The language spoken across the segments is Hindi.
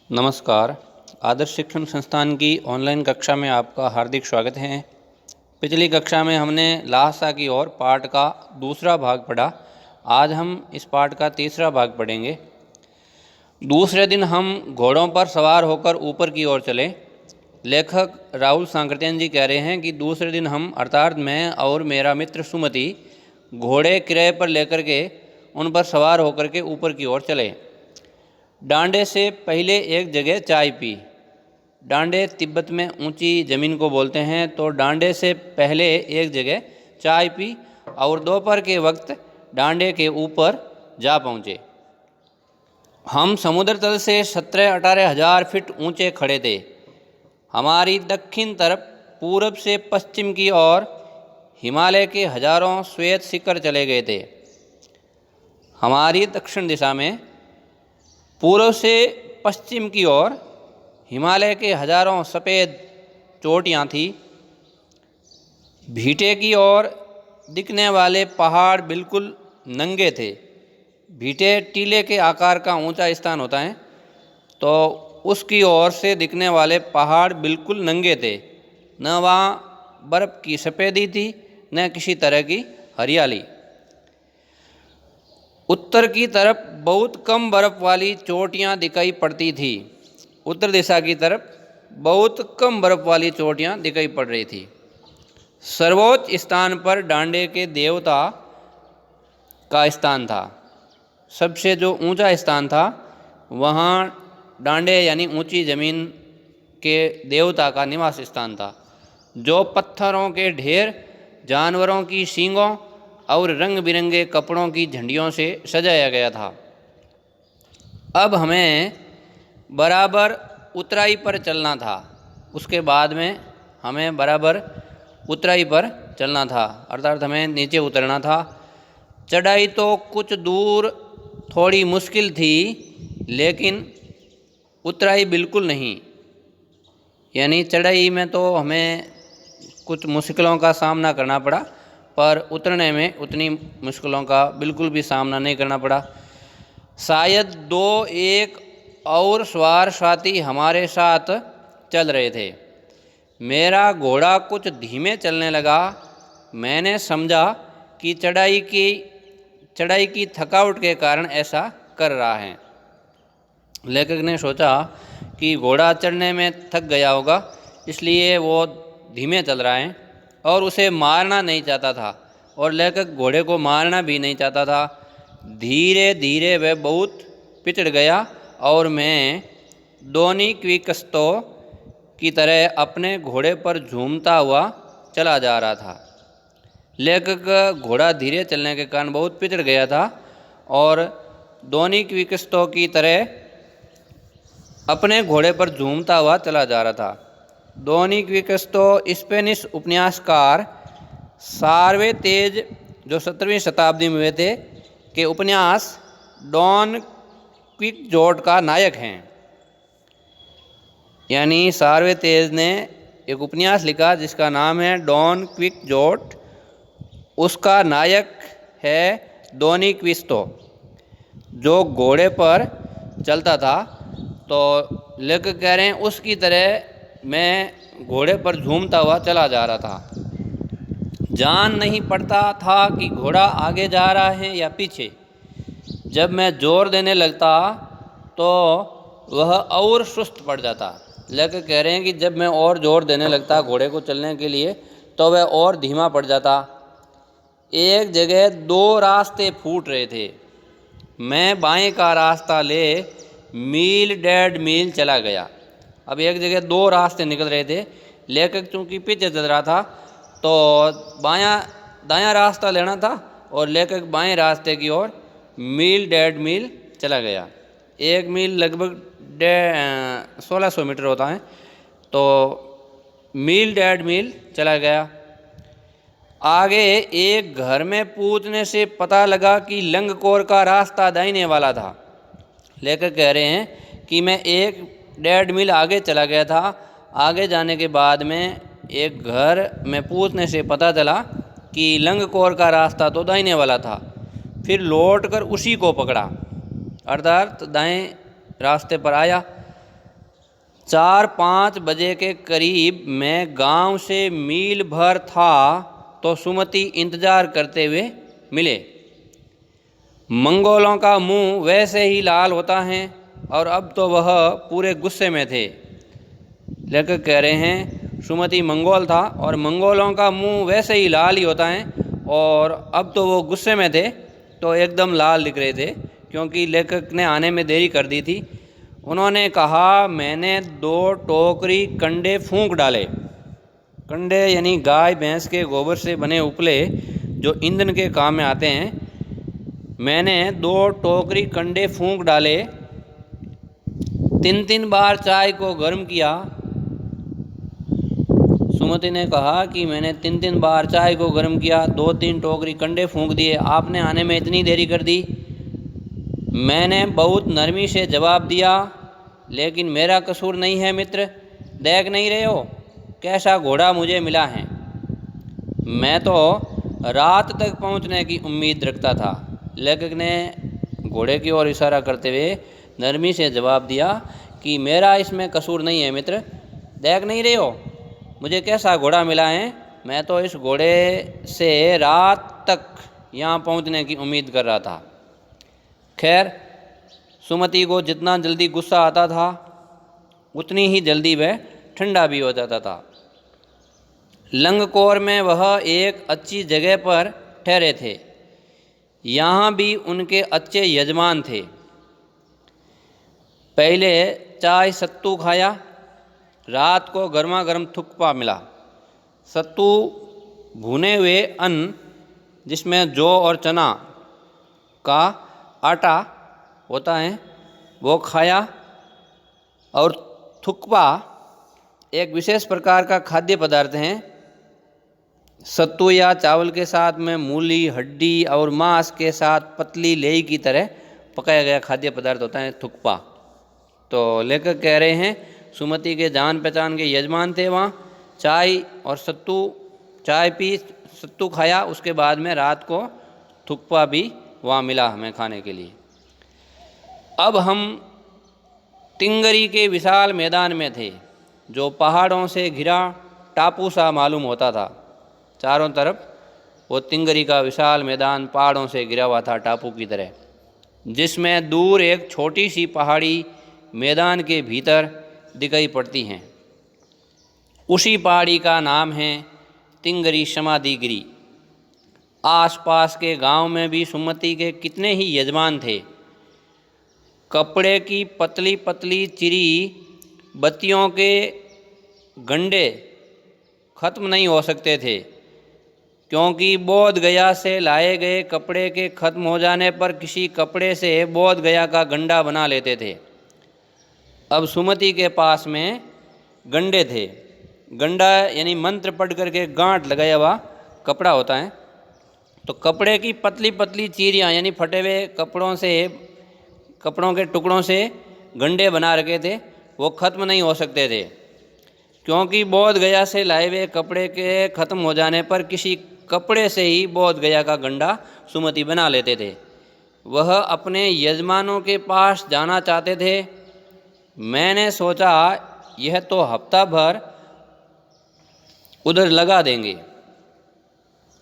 नमस्कार। आदर्श शिक्षण संस्थान की ऑनलाइन कक्षा में आपका हार्दिक स्वागत है। पिछली कक्षा में हमने लालसा की ओर पाठ का दूसरा भाग पढ़ा। आज हम इस पाठ का तीसरा भाग पढ़ेंगे। दूसरे दिन हम घोड़ों पर सवार होकर ऊपर की ओर चले। लेखक राहुल सांकृत्यायन जी कह रहे हैं कि दूसरे दिन हम अर्थात मैं और मेरा मित्र सुमति घोड़े किराए पर लेकर के उन पर सवार होकर के ऊपर की ओर चले। डांडे से पहले एक जगह चाय पी। डांडे तिब्बत में ऊंची ज़मीन को बोलते हैं, तो डांडे से पहले एक जगह चाय पी और दोपहर के वक्त डांडे के ऊपर जा पहुँचे। हम समुद्र तल से 17-18 हज़ार फीट ऊंचे खड़े थे। हमारी दक्षिण तरफ पूरब से पश्चिम की ओर हिमालय के हजारों श्वेत शिखर चले गए थे। हमारी दक्षिण दिशा में पूर्व से पश्चिम की ओर हिमालय के हजारों सफ़ेद चोटियाँ थीं। भीटे की ओर दिखने वाले पहाड़ बिल्कुल नंगे थे। भीटे टीले के आकार का ऊंचा स्थान होता है, तो उसकी ओर से दिखने वाले पहाड़ बिल्कुल नंगे थे। न वहाँ बर्फ़ की सफ़ेदी थी, न किसी तरह की हरियाली। उत्तर की तरफ बहुत कम बर्फ़ वाली चोटियाँ दिखाई पड़ती थी। उत्तर दिशा की तरफ बहुत कम बर्फ़ वाली चोटियाँ दिखाई पड़ रही थी। सर्वोच्च स्थान पर डांडे के देवता का स्थान था। सबसे जो ऊंचा स्थान था वहाँ डांडे यानी ऊंची ज़मीन के देवता का निवास स्थान था, जो पत्थरों के ढेर, जानवरों की सींगों और रंग बिरंगे कपड़ों की झंडियों से सजाया गया था। अब हमें बराबर उतराई पर चलना था। उसके बाद में हमें बराबर उतराई पर चलना था, अर्थात हमें नीचे उतरना था। चढ़ाई तो कुछ दूर थोड़ी मुश्किल थी, लेकिन उतराई बिल्कुल नहीं। यानी चढ़ाई में तो हमें कुछ मुश्किलों का सामना करना पड़ा, पर उतरने में उतनी मुश्किलों का बिल्कुल भी सामना नहीं करना पड़ा। शायद 2-1 और सवार साथी हमारे साथ चल रहे थे। मेरा घोड़ा कुछ धीमे चलने लगा। मैंने समझा कि चढ़ाई की थकावट के कारण ऐसा कर रहा है। लेखक ने सोचा कि घोड़ा चढ़ने में थक गया होगा, इसलिए वो धीमे चल रहा है और उसे मारना नहीं चाहता था, और लेखक घोड़े को मारना भी नहीं चाहता था। धीरे धीरे वह बहुत पिछड़ गया और मैं डोनी क्विकस्तो की तरह अपने घोड़े पर झूमता हुआ चला जा रहा था। लेखक घोड़ा धीरे चलने के कारण बहुत पिछड़ गया था और डोनी क्विकस्तो की तरह अपने घोड़े पर झूमता हुआ चला जा रहा था। डोनी क्विकस्तो स्पेनिश उपन्यासकार सार्वेतेज, जो 17वीं शताब्दी में हुए थे, के उपन्यास डॉन क्विक्जोट का नायक हैं। यानी सार्वेतेज ने एक उपन्यास लिखा जिसका नाम है डॉन क्विक्जोट। उसका नायक है डोनी क्विक्स्तो, जो घोड़े पर चलता था। तो लेखक कह रहे हैं उसकी तरह मैं घोड़े पर झूमता हुआ चला जा रहा था। जान नहीं पड़ता था कि घोड़ा आगे जा रहा है या पीछे। जब मैं जोर देने लगता तो वह और सुस्त पड़ जाता। लेखक कह रहे हैं कि जब मैं और जोर देने लगता घोड़े को चलने के लिए, तो वह और धीमा पड़ जाता। एक जगह 2 रास्ते फूट रहे थे। मैं बाएं का रास्ता ले मील 1.5 मील चला गया। अब एक जगह 2 रास्ते निकल रहे थे। लेखक चूँकि पीछे चल रहा था, तो दायां रास्ता लेना था, और लेखक बाएं रास्ते की ओर मील 1.5 मील चला गया। 1 मील लगभग 1600 मीटर होता है, तो मील 1.5 मील चला गया। आगे एक घर में पूछने से पता लगा कि लंगकोर का रास्ता दाहिने वाला था। लेखक कह रहे हैं कि मैं 1.5 मील आगे चला गया था। आगे जाने के बाद में एक घर में पूछने से पता चला कि लंगकोर का रास्ता तो दाहिने वाला था। फिर लौटकर उसी को पकड़ा, अर्थात दाएं रास्ते पर आया। 4-5 बजे के करीब मैं गांव से मील भर था तो सुमति इंतज़ार करते हुए मिले। मंगोलों का मुंह वैसे ही लाल होता है और अब तो वह पूरे गुस्से में थे। लेखक कह रहे हैं सुमति मंगोल था और मंगोलों का मुंह वैसे ही लाल ही होता है और अब तो वो गुस्से में थे, तो एकदम लाल दिख रहे थे क्योंकि लेखक ने आने में देरी कर दी थी। उन्होंने कहा, मैंने 2 टोकरी कंडे फूंक डाले। कंडे यानी गाय भैंस के गोबर से बने उपले जो ईंधन के काम में आते हैं। मैंने 2 टोकरी कंडे फूंक डाले, 3-3 बार चाय को गर्म किया। सुमति ने कहा कि मैंने 3-3 बार चाय को गर्म किया, 2-3 टोकरी कंडे फूंक दिए, आपने आने में इतनी देरी कर दी। मैंने बहुत नरमी से जवाब दिया, लेकिन मेरा कसूर नहीं है मित्र, देख नहीं रहे हो कैसा घोड़ा मुझे मिला है। मैं तो रात तक पहुंचने की उम्मीद रखता था। लेखक ने घोड़े की ओर इशारा करते हुए नरमी से जवाब दिया कि मेरा इसमें कसूर नहीं है मित्र, देख नहीं रहे हो मुझे कैसा घोड़ा मिला है। मैं तो इस घोड़े से रात तक यहाँ पहुँचने की उम्मीद कर रहा था। खैर, सुमति को जितना जल्दी गुस्सा आता था उतनी ही जल्दी वह ठंडा भी हो जाता था। लंगकोर में वह एक अच्छी जगह पर ठहरे थे। यहाँ भी उनके अच्छे यजमान थे। पहले चाय सत्तू खाया, रात को गर्मा गर्म थुक्पा मिला। सत्तू भुने हुए अन्न जिसमें जौ और चना का आटा होता है वो खाया, और थुक्पा एक विशेष प्रकार का खाद्य पदार्थ है। सत्तू या चावल के साथ में मूली, हड्डी और मांस के साथ पतली लेई की तरह पकाया गया खाद्य पदार्थ होता है थुक्पा। तो लेखक कह रहे हैं सुमति के जान पहचान के यजमान थे वहाँ। चाय और सत्तू, चाय पी, सत्तू खाया, उसके बाद में रात को थुक्पा भी वहाँ मिला हमें खाने के लिए। अब हम तिंगरी के विशाल मैदान में थे जो पहाड़ों से घिरा टापू सा मालूम होता था। चारों तरफ वो तिंगरी का विशाल मैदान पहाड़ों से घिरा हुआ था टापू की तरह, जिसमें दूर एक छोटी सी पहाड़ी मैदान के भीतर दिखाई पड़ती हैं। उसी पहाड़ी का नाम है तिंगरी समाधिगिरी। आसपास के गांव में भी सुमति के कितने ही यजमान थे। कपड़े की पतली पतली चिरी बत्तियों के गंडे खत्म नहीं हो सकते थे, क्योंकि बोध गया से लाए गए कपड़े के खत्म हो जाने पर किसी कपड़े से बोध गया का गंडा बना लेते थे। अब सुमति के पास में गंडे थे। गंडा यानी मंत्र पढ़ करके गांठ लगाया हुआ कपड़ा होता है। तो कपड़े की पतली पतली चीरियाँ यानी फटे हुए कपड़ों के टुकड़ों से गंडे बना रखे थे, वो ख़त्म नहीं हो सकते थे, क्योंकि बोध गया से लाए हुए कपड़े के ख़त्म हो जाने पर किसी कपड़े से ही बोध गया का गंडा सुमति बना लेते थे। वह अपने यजमानों के पास जाना चाहते थे। मैंने सोचा यह तो हफ्ता भर उधर लगा देंगे।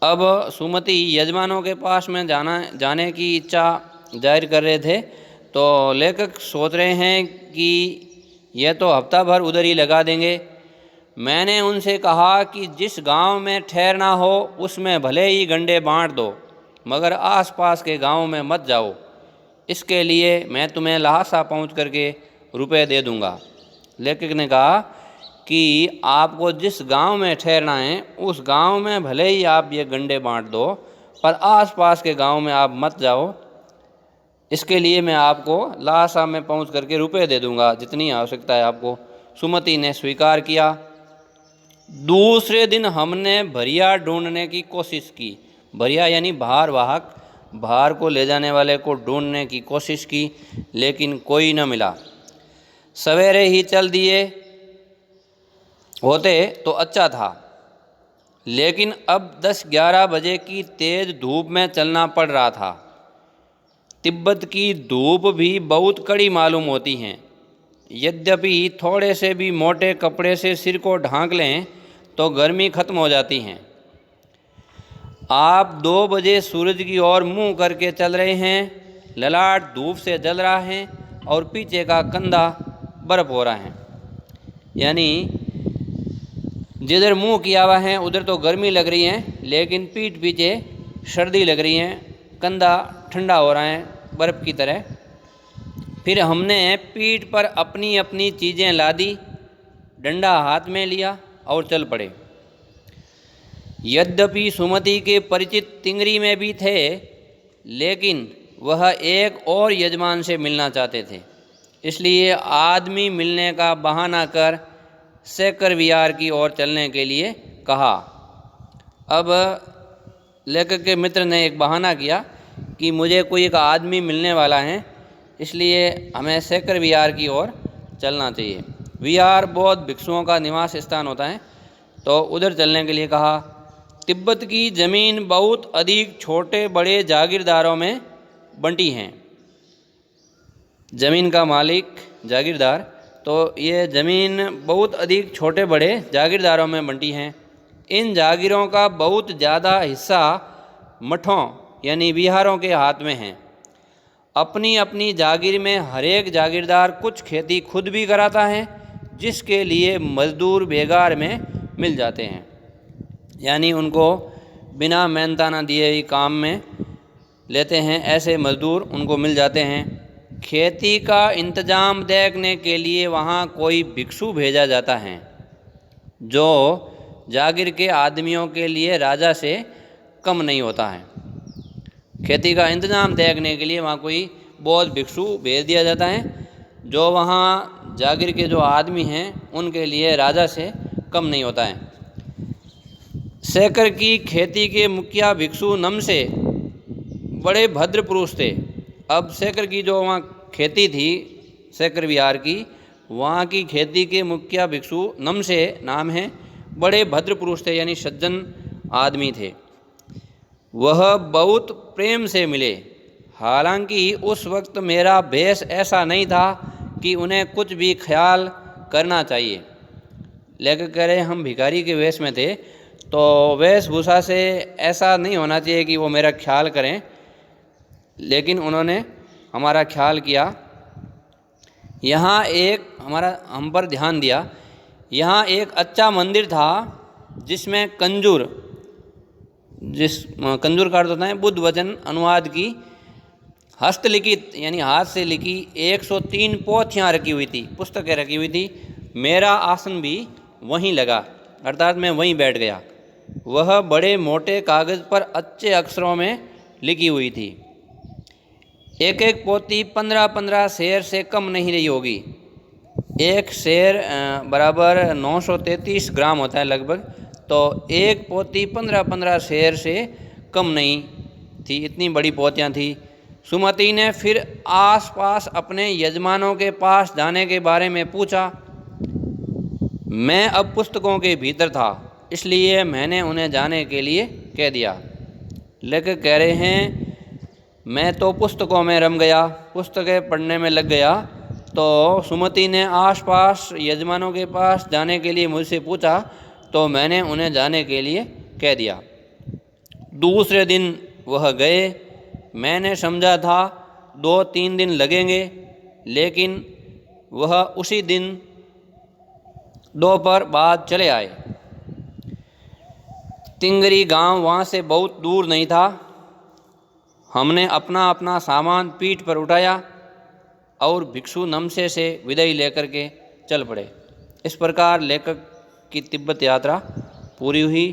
अब सुमति यजमानों के पास में जाने की इच्छा जाहिर कर रहे थे, तो लेखक सोच रहे हैं कि यह तो हफ्ता भर उधर ही लगा देंगे। मैंने उनसे कहा कि जिस गांव में ठहरना हो उसमें भले ही गंडे बांट दो, मगर आसपास के गांव में मत जाओ। इसके लिए मैं तुम्हें लहासा पहुंच करके रुपए दे दूंगा। लेखक ने कहा कि आपको जिस गांव में ठहरना है उस गांव में भले ही आप ये गंडे बांट दो, पर आसपास के गांव में आप मत जाओ। इसके लिए मैं आपको लहासा में पहुंच करके रुपए दे दूंगा, जितनी आवश्यकता है आपको। सुमति ने स्वीकार किया। दूसरे दिन हमने भरिया ढूंढने की कोशिश की। भरिया यानी भार वाहक, भार को ले जाने वाले को ढूंढने की कोशिश की, लेकिन कोई न मिला। सवेरे ही चल दिए होते तो अच्छा था, लेकिन अब 10-11 बजे की तेज़ धूप में चलना पड़ रहा था। तिब्बत की धूप भी बहुत कड़ी मालूम होती हैं। यद्यपि थोड़े से भी मोटे कपड़े से सिर को ढांक लें तो गर्मी खत्म हो जाती है। आप 2 बजे सूरज की ओर मुंह करके चल रहे हैं, ललाट धूप से जल रहा है और पीछे का कंधा बर्फ हो रहा है। यानी जिधर मुंह किया हुआ है उधर तो गर्मी लग रही है, लेकिन पीठ पीछे सर्दी लग रही है, कंधा ठंडा हो रहा है बर्फ़ की तरह। फिर हमने पीठ पर अपनी अपनी चीज़ें लादी, डंडा हाथ में लिया और चल पड़े। यद्यपि सुमति के परिचित तिंगरी में भी थे, लेकिन वह एक और यजमान से मिलना चाहते थे, इसलिए आदमी मिलने का बहाना कर सेकर विहार की ओर चलने के लिए कहा। अब लेखक के मित्र ने एक बहाना किया कि मुझे कोई एक आदमी मिलने वाला है, इसलिए हमें सेकर विहार की ओर चलना चाहिए। विहार बौद्ध भिक्षुओं का निवास स्थान होता है, तो उधर चलने के लिए कहा। तिब्बत की ज़मीन बहुत अधिक छोटे बड़े जागीरदारों में बंटी हैं। ज़मीन का मालिक जागीरदार, तो ये ज़मीन बहुत अधिक छोटे बड़े जागीरदारों में बंटी हैं। इन जागीरों का बहुत ज़्यादा हिस्सा मठों यानी विहारों के हाथ में है। अपनी अपनी जागीर में हर एक जागीरदार कुछ खेती खुद भी कराता है, जिसके लिए मजदूर बेगार में मिल जाते हैं। यानी उनको बिना मेहनताना दिए ही काम में लेते हैं, ऐसे मजदूर उनको मिल जाते हैं। खेती का इंतज़ाम देखने के लिए वहाँ कोई भिक्षु भेजा जाता है, जो जागीर के आदमियों के लिए राजा से कम नहीं होता है। खेती का इंतज़ाम देखने के लिए वहाँ कोई बौद्ध भिक्षु भेज दिया जाता है, जो वहाँ जागीर के जो आदमी हैं उनके लिए राजा से कम नहीं होता है। सेकर की खेती के मुखिया भिक्षु नमसे बड़े भद्र पुरुष थे। अब सेकर की जो वहाँ खेती थी सेकर विहार की, वहाँ की खेती के मुखिया भिक्षु नमसे नाम है, बड़े भद्र पुरुष थे, यानी सज्जन आदमी थे। वह बहुत प्रेम से मिले। हालांकि उस वक्त मेरा भेष ऐसा नहीं था कि उन्हें कुछ भी ख्याल करना चाहिए। लेखक कह रहे हम भिखारी के वेश में थे, तो वेशभूषा से ऐसा नहीं होना चाहिए कि वो मेरा ख्याल करें, लेकिन उन्होंने हमारा ख्याल किया। यहाँ एक हम पर ध्यान दिया। यहाँ एक अच्छा मंदिर था जिसमें कंजूर का अर्थ होता है बुद्ध वचन अनुवाद की हस्तलिखित यानी हाथ से लिखी 103 पोथियाँ रखी हुई थी, पुस्तकें रखी हुई थी। मेरा आसन भी वहीं लगा, अर्थात मैं वहीं बैठ गया। वह बड़े मोटे कागज़ पर अच्छे अक्षरों में लिखी हुई थी। एक एक पोथी 15-15 शेर से कम नहीं रही होगी। एक शेर बराबर 933 ग्राम होता है लगभग, तो एक पोथी 15-15 शेर से कम नहीं थी, इतनी बड़ी पोथियाँ थी। सुमति ने फिर आसपास अपने यजमानों के पास जाने के बारे में पूछा। मैं अब पुस्तकों के भीतर था, इसलिए मैंने उन्हें जाने के लिए कह दिया। लेखक कह रहे हैं मैं तो पुस्तकों में रम गया, पुस्तकें पढ़ने में लग गया। तो सुमति ने आसपास यजमानों के पास जाने के लिए मुझसे पूछा, तो मैंने उन्हें जाने के लिए कह दिया। दूसरे दिन वह गए। मैंने समझा था 2-3 दिन लगेंगे, लेकिन वह उसी दिन दोपहर बाद चले आए। तिंगरी गांव वहाँ से बहुत दूर नहीं था। हमने अपना अपना सामान पीठ पर उठाया और भिक्षु नमसे से विदाई लेकर के चल पड़े। इस प्रकार लेखक की तिब्बत यात्रा पूरी हुई।